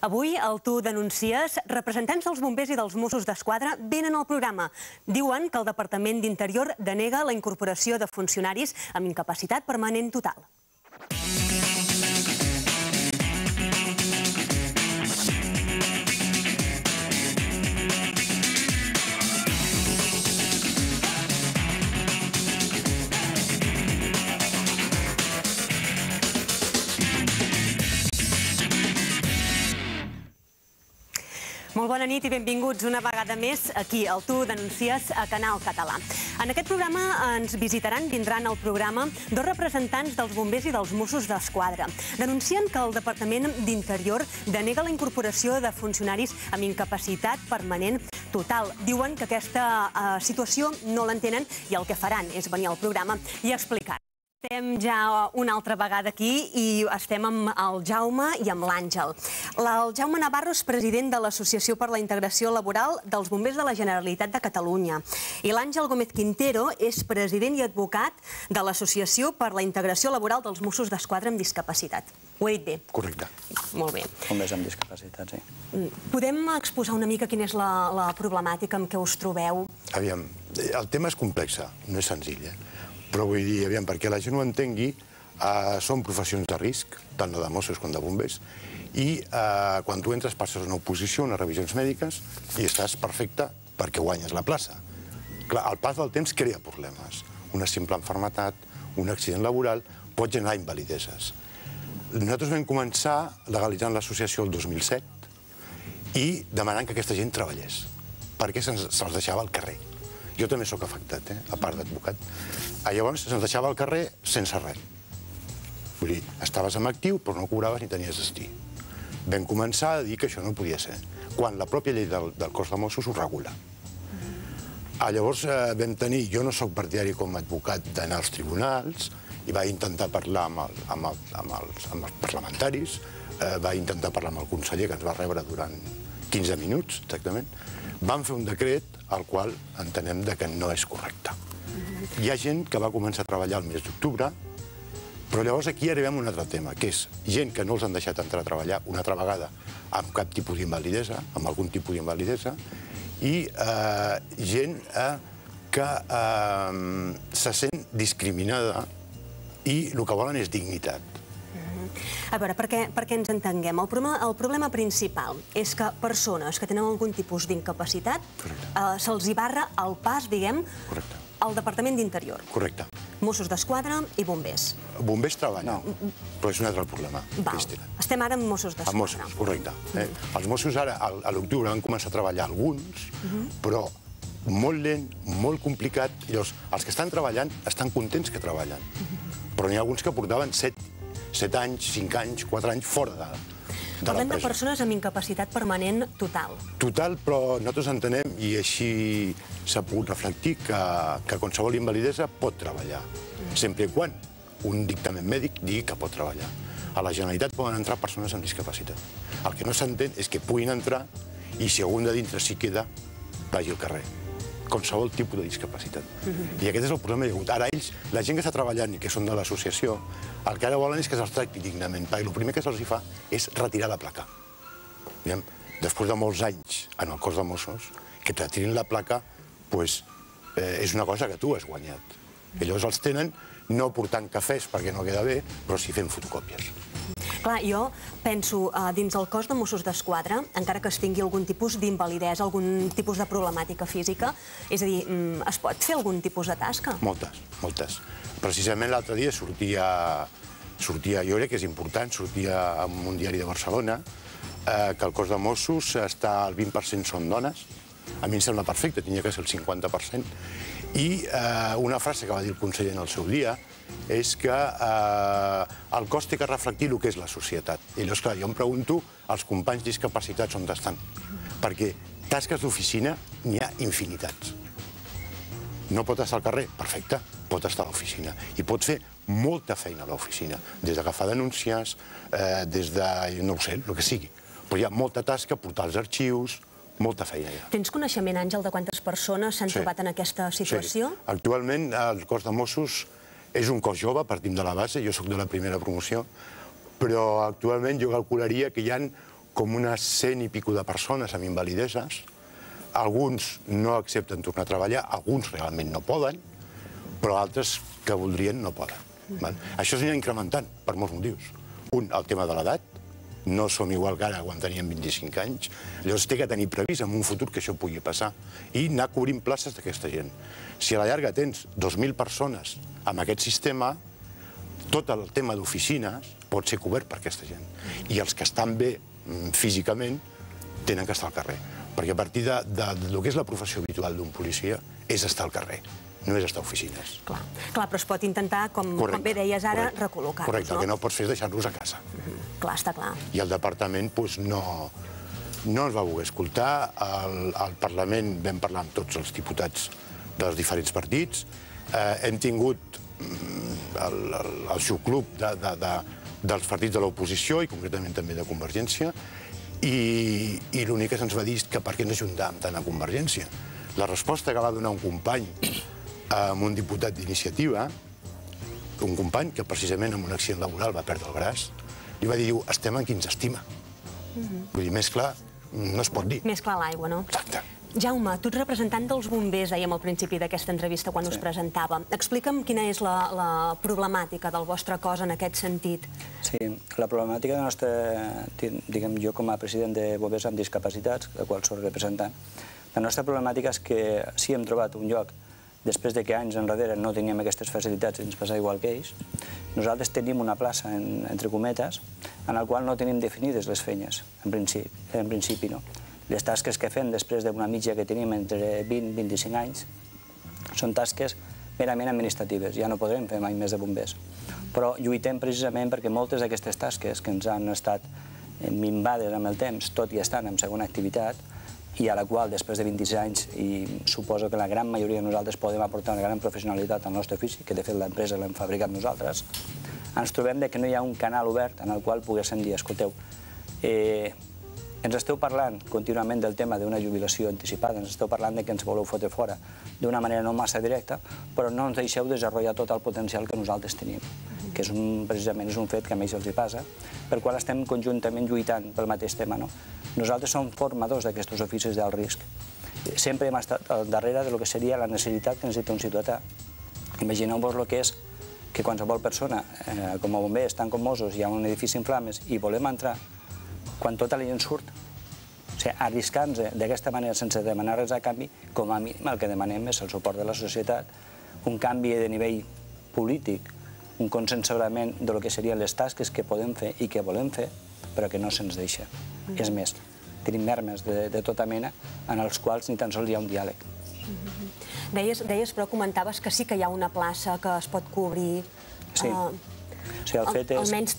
Avui, al Tu Denuncies, representants dels bombers i dels Mossos d'Esquadra venen al programa. Diuen que el Departament d'Interior denega la incorporació de funcionaris amb incapacitat permanent total. Molt bona nit i benvinguts una vegada més aquí al Tu Denuncies a Canal Català. En aquest programa ens vindran al programa dos representants dels bombers i dels Mossos d'Esquadra. Denuncien que el Departament d'Interior denega la incorporació de funcionaris amb incapacitat permanent total. Diuen que aquesta situació no l'entenen i el que faran és venir al programa i explicar. Estem ja una altra vegada aquí i estem amb el Jaume i amb l'Àngel. El Jaume Navarro és president de l'Associació per la Integració Laboral dels Bombers de la Generalitat de Catalunya. I l'Àngel Gómez Quintero és president i advocat de l'Associació per la Integració Laboral dels Mossos d'Esquadra amb discapacitat. Ho he dit bé? Correcte. Molt bé. Bombers amb discapacitat, sí. Podem exposar una mica quina és la problemàtica amb què us trobeu? Aviam, el tema és complex, no és senzill, però vull dir, aviam, perquè la gent ho entengui, són professions de risc, tant de Mossos com de bombers, i quan tu entres passes una oposició, unes revisions mèdiques, i estàs perfecte perquè guanyes la plaça. Clar, el pas del temps crea problemes. Una simple malaltia, un accident laboral, pot generar invalideses. Nosaltres vam començar legalitzant l'associació el 2007 i demanant que aquesta gent treballés, perquè se'ls deixava al carrer. Jo també sóc afectat, a part d'advocat. Llavors se'ns deixava al carrer sense res. Vull dir, estaves en actiu però no cobraves ni tenies destí. Vam començar a dir que això no podia ser, quan la pròpia llei del cos de Mossos ho regula. Llavors vam tenir, jo no sóc partidari com a advocat d'anar als tribunals, i vaig intentar parlar amb els parlamentaris, vaig intentar parlar amb el conseller, que ens va rebre durant 15 minuts, exactament. Vam fer un decret al qual entenem que no és correcte. Hi ha gent que va començar a treballar el mes d'octubre, però llavors aquí arribem a un altre tema, que és gent que no els han deixat entrar a treballar una altra vegada amb cap tipus d'invalidesa, amb algun tipus d'invalidesa, i gent que se sent discriminada i el que volen és dignitat. A veure, perquè ens entenguem, el problema principal és que persones que tenen algun tipus d'incapacitat se'ls hi barra el pas, diguem, al Departament d'Interior. Correcte. Mossos d'Esquadra i bombers. Bombers treballen, però és un altre problema. Estem ara amb Mossos d'Esquadra. Amb Mossos, correcte. Els Mossos ara, a l'octubre, van començar a treballar alguns, però molt lent, molt complicat. Llavors, els que estan treballant estan contents que treballen, però n'hi ha alguns que portaven 7 anys, 5 anys, 4 anys fora de l'empresa. Parlem de persones amb incapacitat permanent total. Total, però nosaltres entenem, i així s'ha pogut reflectir, que qualsevol invalidesa pot treballar, sempre i quan un dictamen mèdic digui que pot treballar. A la Generalitat poden entrar persones amb discapacitat. El que no s'entén és que puguin entrar i si algun de dintre s'hi queda, vagi al carrer. Qualsevol tipus de discapacitat. I aquest és el problema que hi ha hagut. Ara ells, la gent que està treballant i que són de l'associació, el que ara volen és que se'ls tracti dignament, perquè el primer que se'ls fa és retirar la placa. Després de molts anys en el cos de Mossos, que et retirin la placa és una cosa que tu has guanyat. I llavors els tenen no portant cafès perquè no queda bé, però sí fent fotocòpies. Clar, jo penso, dins el cos de Mossos d'Esquadra, encara que es tingui algun tipus d'invalidesa, algun tipus de problemàtica física, és a dir, es pot fer algun tipus de tasca? Moltes, moltes. Precisament l'altre dia sortia, jo crec que és important, sortia en un diari de Barcelona, que el cos de Mossos està al 20% són dones. A mi em sembla perfecte, tenia que ser el 50%. I una frase que va dir el conseller en el seu dia és que el cos té que reflectir el que és la societat. I llavors, clar, jo em pregunto als companys discapacitats on estan. Perquè tasques d'oficina n'hi ha infinitats. No pot estar al carrer? Perfecte, pot estar a l'oficina. I pot fer molta feina a l'oficina, des d'agafar denúncies, des de, no ho sé, el que sigui. Però hi ha molta tasca, portar els arxius, molta feina ja. Tens coneixement, Àngel, de quantes persones s'han trobat en aquesta situació? Sí. Actualment el cos de Mossos és un cos jove, partim de la base, jo soc de la primera promoció, però actualment jo calcularia que hi ha com unes 100 i pico de persones amb invalideses. Alguns no accepten tornar a treballar, alguns realment no poden, però altres que voldrien no poden. Això s'anirà incrementant per molts motius. Un, el tema de l'edat. No som igual que ara quan teníem 25 anys. Llavors té que tenir previst en un futur que això pugui passar i anar cobrint places d'aquesta gent. Si a la llarga tens 2.000 persones amb aquest sistema, tot el tema d'oficines pot ser cobert per aquesta gent. I els que estan bé físicament tenen que estar al carrer. Perquè a partir del que és la professió habitual d'un policia és estar al carrer, no és estar a oficines. Clar, però es pot intentar, com bé deies ara, recol·locar-los. Correcte, el que no pots fer és deixar-los a casa. Clar, està clar. I el departament no ens va voler escoltar. Al Parlament vam parlar amb tots els diputats dels diferents partits. Hem tingut el subclub dels partits de l'oposició i concretament també de Convergència, i l'únic que se'ns va dir és que per què ens ajuntàvem tant a Convergència. La resposta que va donar un company amb un diputat d'iniciativa, un company que precisament en un accident laboral va perdre el braç, li va dir, estem en qui ens estima. Vull dir, més clar no es pot dir. Més clar l'aigua, no? Exacte. Jaume, tu ets representant dels bombers, dèiem al principi d'aquesta entrevista quan us presentava. Explica'm quina és la problemàtica del vostre cos en aquest sentit. Sí, la problemàtica de nostra, diguem jo com a president de bombers amb discapacitats, del qual soc representant, la nostra problemàtica és que si hem trobat un lloc després de que anys enrere no teníem aquestes facilitats i ens passa igual que ells, nosaltres tenim una plaça, entre cometes, en la qual no tenim definides les feines, en principi no. Les tasques que fem després d'una mitja que tenim entre 20 i 25 anys són tasques merament administratives, ja no podrem fer mai més de bombers. Però lluitem precisament perquè moltes d'aquestes tasques que ens han estat minvades amb el temps, tot i estant en segona activitat, i a la qual després de 26 anys, i suposo que la gran majoria de nosaltres podem aportar una gran professionalitat al nostre ofici, que de fet l'empresa l'hem fabricat nosaltres, ens trobem que no hi ha un canal obert en el qual poguéssim dir, escolteu, ens esteu parlant contínuament del tema d'una jubilació anticipada, ens esteu parlant que ens voleu fotre fora d'una manera no massa directa, però no ens deixeu desenvolupar tot el potencial que nosaltres tenim, que precisament és un fet que a ells els hi passa, per qual estem conjuntament lluitant pel mateix tema. Nosaltres som formadors d'aquests oficis d'alt risc. Sempre hem estat al darrere del que seria la necessitat que necessita un ciutadà. Imagineu-vos el que és que qualsevol persona, com a bomber, estan com Mossos, hi ha un edifici en flames i volem entrar quan tota la gent surt. O sigui, arriscar-nos d'aquesta manera sense demanar res a canvi, com a mínim el que demanem és el suport de la societat, un canvi de nivell polític, un consensament del que serien les tasques que podem fer i que volem fer, però que no se'ns deixa. És més, tenim mermes de tota mena en els quals ni tan sols hi ha un diàleg. Deies, però comentaves que sí que hi ha una plaça que es pot cobrir. Sí. O sigui, el fet és... Almenys